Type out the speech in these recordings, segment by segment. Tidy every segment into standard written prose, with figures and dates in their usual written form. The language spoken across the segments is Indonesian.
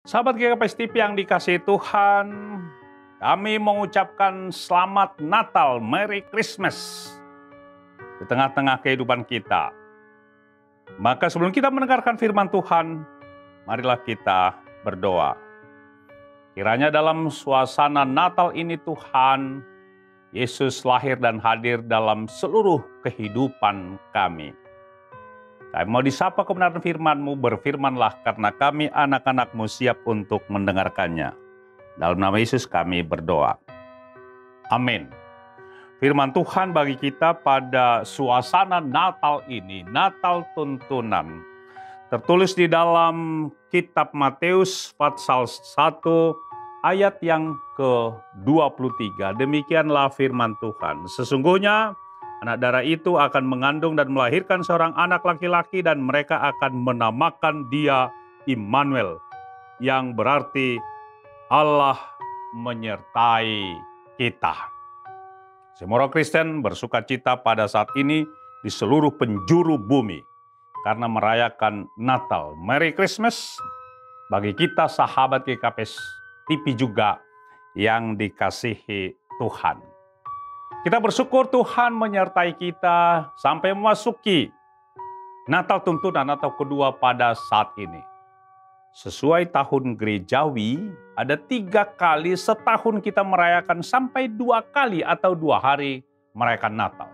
Sahabat GKPS TV yang dikasihi Tuhan, kami mengucapkan selamat Natal, Merry Christmas di tengah-tengah kehidupan kita. Maka sebelum kita mendengarkan firman Tuhan, marilah kita berdoa. Kiranya dalam suasana Natal ini Tuhan, Yesus lahir dan hadir dalam seluruh kehidupan kami. Kami mau disapa kebenaran firman-Mu, berfirmanlah karena kami anak-anak-Mu siap untuk mendengarkannya. Dalam nama Yesus kami berdoa. Amin. Firman Tuhan bagi kita pada suasana Natal ini, Natal tuntunan. Tertulis di dalam kitab Matius pasal 1 ayat yang ke-23. Demikianlah firman Tuhan. Sesungguhnya anak darah itu akan mengandung dan melahirkan seorang anak laki-laki dan mereka akan menamakan dia Immanuel, yang berarti Allah menyertai kita. Semua orang Kristen bersukacita pada saat ini di seluruh penjuru bumi karena merayakan Natal. Merry Christmas bagi kita sahabat GKPS TV juga yang dikasihi Tuhan. Kita bersyukur Tuhan menyertai kita sampai memasuki Natal tuntunan atau kedua pada saat ini. Sesuai tahun gerejawi, ada 3 kali setahun kita merayakan sampai 2 kali atau 2 hari merayakan Natal.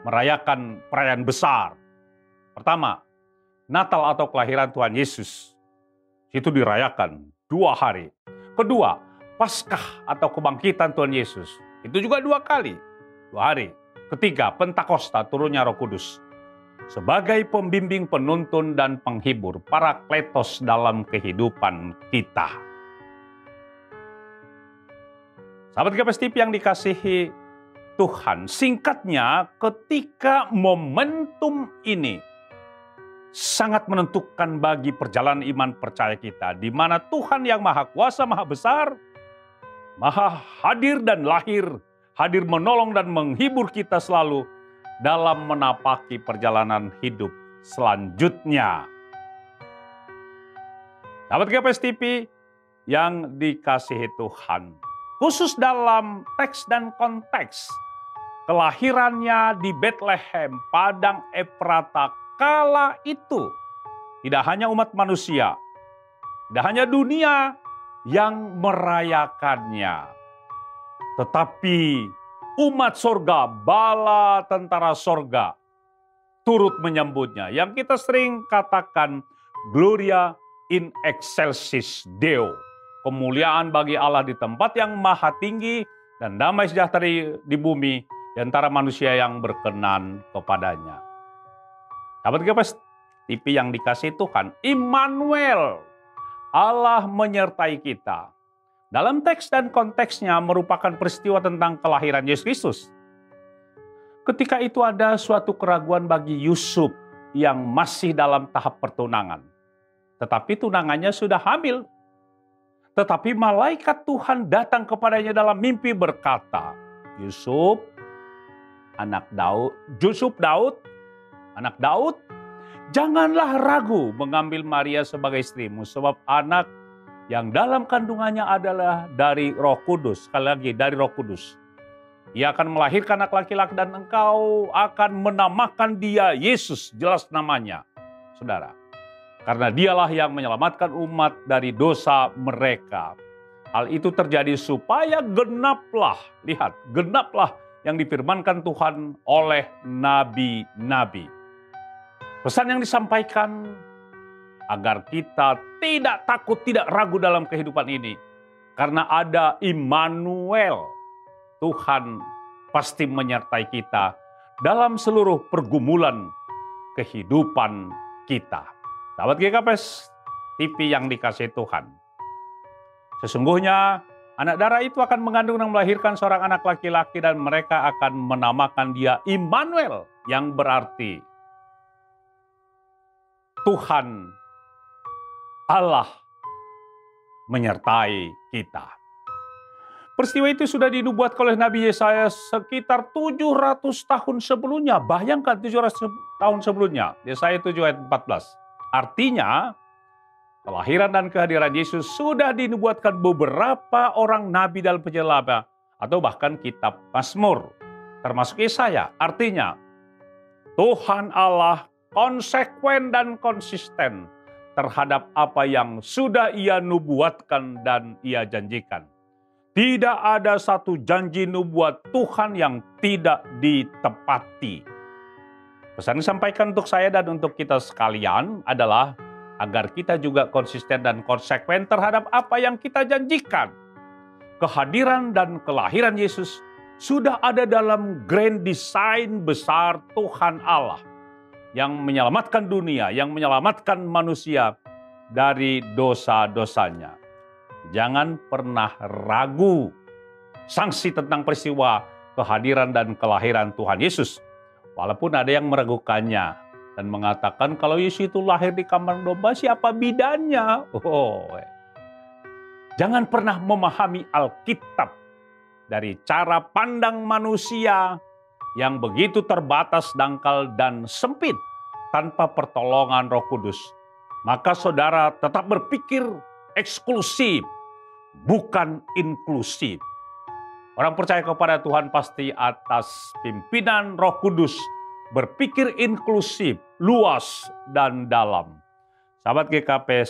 Merayakan perayaan besar. Pertama, Natal atau kelahiran Tuhan Yesus. Itu dirayakan 2 hari. Kedua, Paskah atau kebangkitan Tuhan Yesus. Itu juga 2 kali, 2 hari. Ketiga, Pentakosta, turunnya Roh Kudus. Sebagai pembimbing, penuntun, dan penghibur, parakletos dalam kehidupan kita. Sahabat GKPS TV yang dikasihi Tuhan, singkatnya ketika momentum ini sangat menentukan bagi perjalanan iman percaya kita, di mana Tuhan yang Maha Kuasa, Maha Besar, Maha hadir dan lahir, hadir menolong dan menghibur kita selalu dalam menapaki perjalanan hidup selanjutnya. Sahabat GKPS TV yang dikasihi Tuhan, khusus dalam teks dan konteks kelahirannya di Bethlehem, Padang Efrata, kala itu tidak hanya umat manusia, tidak hanya dunia yang merayakannya, tetapi umat sorga, bala tentara sorga turut menyambutnya. Yang kita sering katakan Gloria in excelsis Deo, kemuliaan bagi Allah di tempat yang maha tinggi dan damai sejahtera di bumi di antara manusia yang berkenan kepadanya. Sahabat GKPS TV yang dikasihi Tuhan, Immanuel, Allah menyertai kita. Dalam teks dan konteksnya merupakan peristiwa tentang kelahiran Yesus Kristus. Ketika itu ada suatu keraguan bagi Yusuf yang masih dalam tahap pertunangan. Tetapi tunangannya sudah hamil. Tetapi malaikat Tuhan datang kepadanya dalam mimpi berkata, Yusuf, anak Daud, janganlah ragu mengambil Maria sebagai istrimu, sebab anak yang dalam kandungannya adalah dari Roh Kudus. Sekali lagi, dari Roh Kudus. Ia akan melahirkan anak laki-laki dan engkau akan menamakan dia Yesus, jelas namanya, saudara. Karena dialah yang menyelamatkan umat dari dosa mereka. Hal itu terjadi supaya genaplah yang difirmankan Tuhan oleh nabi-nabi. Pesan yang disampaikan agar kita tidak takut, tidak ragu dalam kehidupan ini. Karena ada Immanuel, Tuhan pasti menyertai kita dalam seluruh pergumulan kehidupan kita. Sahabat GKPS TV yang dikasihi Tuhan, sesungguhnya anak darah itu akan mengandung dan melahirkan seorang anak laki-laki dan mereka akan menamakan dia Immanuel, yang berarti Tuhan Allah menyertai kita. Peristiwa itu sudah dinubuatkan oleh Nabi Yesaya sekitar 700 tahun sebelumnya. Bayangkan 700 tahun sebelumnya, Yesaya 7 ayat 14. Artinya kelahiran dan kehadiran Yesus sudah dinubuatkan beberapa orang nabi dalam perjalanan atau bahkan kitab Mazmur, termasuk Yesaya. Artinya, Tuhan Allah konsekuen dan konsisten terhadap apa yang sudah Ia nubuatkan dan Ia janjikan. Tidak ada satu janji nubuat Tuhan yang tidak ditepati. Pesan yang disampaikan untuk saya dan untuk kita sekalian adalah agar kita juga konsisten dan konsekuen terhadap apa yang kita janjikan. Kehadiran dan kelahiran Yesus sudah ada dalam grand design besar Tuhan Allah yang menyelamatkan dunia, yang menyelamatkan manusia dari dosa-dosanya. Jangan pernah ragu sanksi tentang peristiwa kehadiran dan kelahiran Tuhan Yesus. Walaupun ada yang meragukannya dan mengatakan kalau Yesus itu lahir di kandang domba, siapa bidannya? Jangan pernah memahami Alkitab dari cara pandang manusia yang begitu terbatas, dangkal, dan sempit tanpa pertolongan Roh Kudus. Maka saudara tetap berpikir eksklusif, bukan inklusif. Orang percaya kepada Tuhan pasti atas pimpinan Roh Kudus berpikir inklusif, luas, dan dalam. Sahabat GKP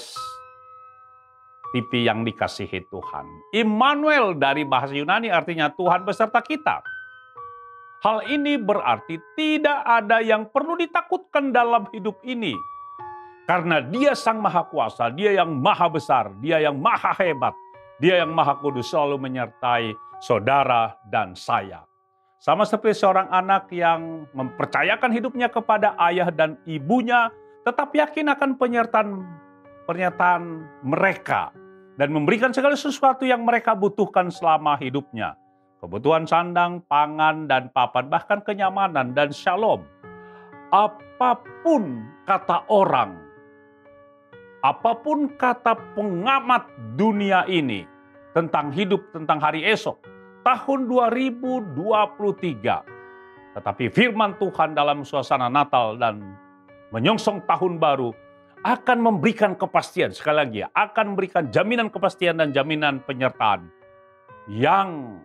TV yang dikasihi Tuhan. Immanuel dari bahasa Yunani artinya Tuhan beserta kita. Hal ini berarti tidak ada yang perlu ditakutkan dalam hidup ini. Karena Dia Sang Maha Kuasa, Dia yang Maha Besar, Dia yang Maha Hebat, Dia yang Maha Kudus selalu menyertai saudara dan saya. Sama seperti seorang anak yang mempercayakan hidupnya kepada ayah dan ibunya, tetap yakin akan pernyataan mereka dan memberikan segala sesuatu yang mereka butuhkan selama hidupnya. Kebutuhan sandang, pangan, dan papan, bahkan kenyamanan dan shalom. Apapun kata orang, apapun kata pengamat dunia ini tentang hidup, tentang hari esok, tahun 2023. Tetapi firman Tuhan dalam suasana Natal dan menyongsong tahun baru akan memberikan kepastian, sekali lagi ya, akan memberikan jaminan kepastian dan jaminan penyertaan yang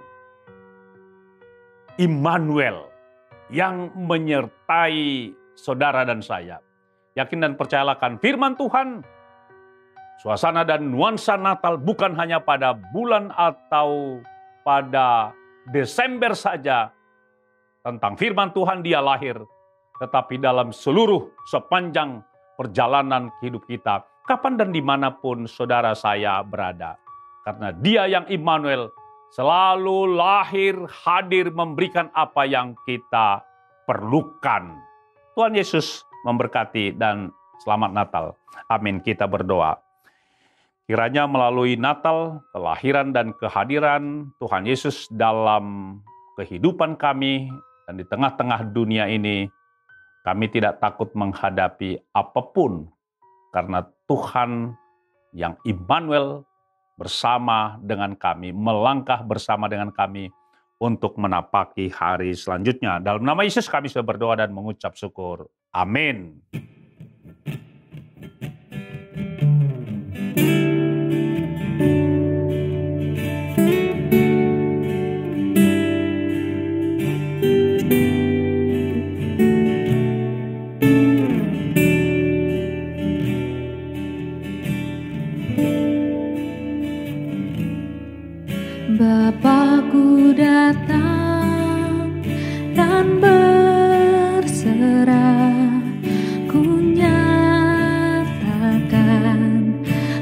Immanuel, yang menyertai saudara dan saya. Yakin dan percayakan firman Tuhan, suasana dan nuansa Natal bukan hanya pada bulan atau pada Desember saja. Tentang firman Tuhan Dia lahir, tetapi dalam sepanjang perjalanan hidup kita, kapan dan dimanapun saudara saya berada. Karena Dia yang Immanuel selalu lahir, hadir, memberikan apa yang kita perlukan. Tuhan Yesus memberkati dan selamat Natal. Amin. Kita berdoa. Kiranya melalui Natal, kelahiran dan kehadiran Tuhan Yesus dalam kehidupan kami dan di tengah-tengah dunia ini, kami tidak takut menghadapi apapun karena Tuhan yang Immanuel bersama dengan kami, melangkah bersama dengan kami untuk menapaki hari selanjutnya. Dalam nama Yesus kami sudah berdoa dan mengucap syukur. Amin. Bapakku datang dan berserah, ku nyatakan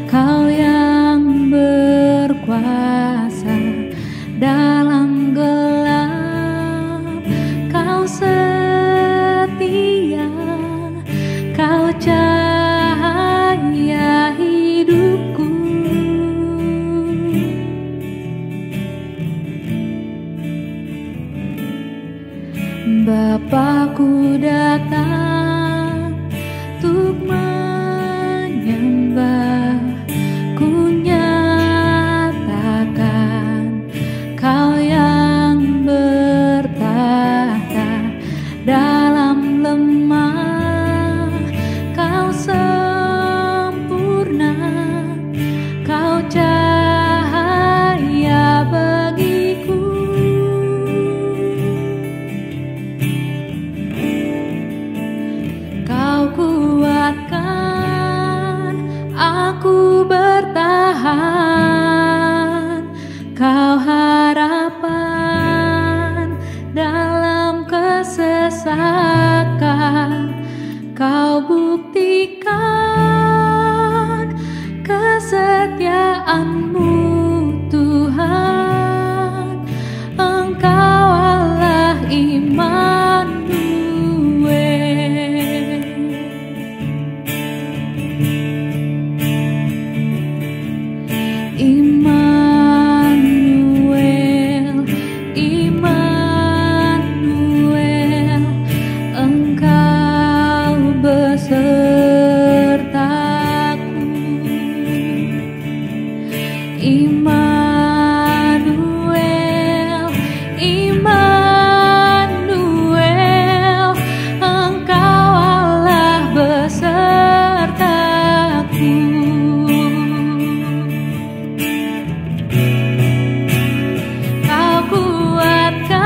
Kau yang berkuasa dalam gelap, Kau setia, Kau cahaya hidupku. Bapakku datang untuk menyembah, ku nyatakan Kau yang bertahta dalam lemah, Kau sempurna kesetiaan-Mu Tuhan, Engkau Allah Immanuel. Immanuel, Immanuel, Engkau besertaku. Immanuel, Immanuel, Engkau Allah besertaku. Kau kuatkan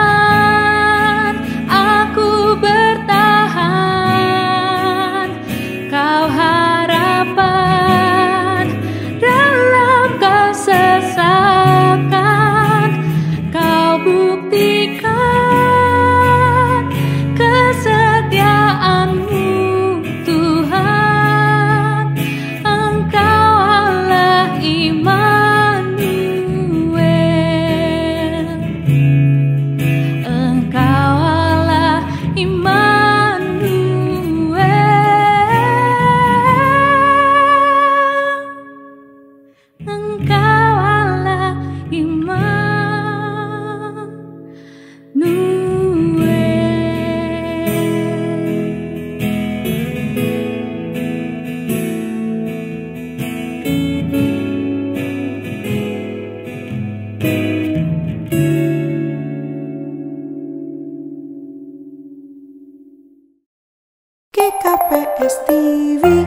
aku bertahan, Kau harapan dalam kesesakan, Kau buktikan kesetiaan-Mu Tuhan, Engkau Allah Immanuel. Engkau Allah Immanuel. Engkau Allah GKPS TV.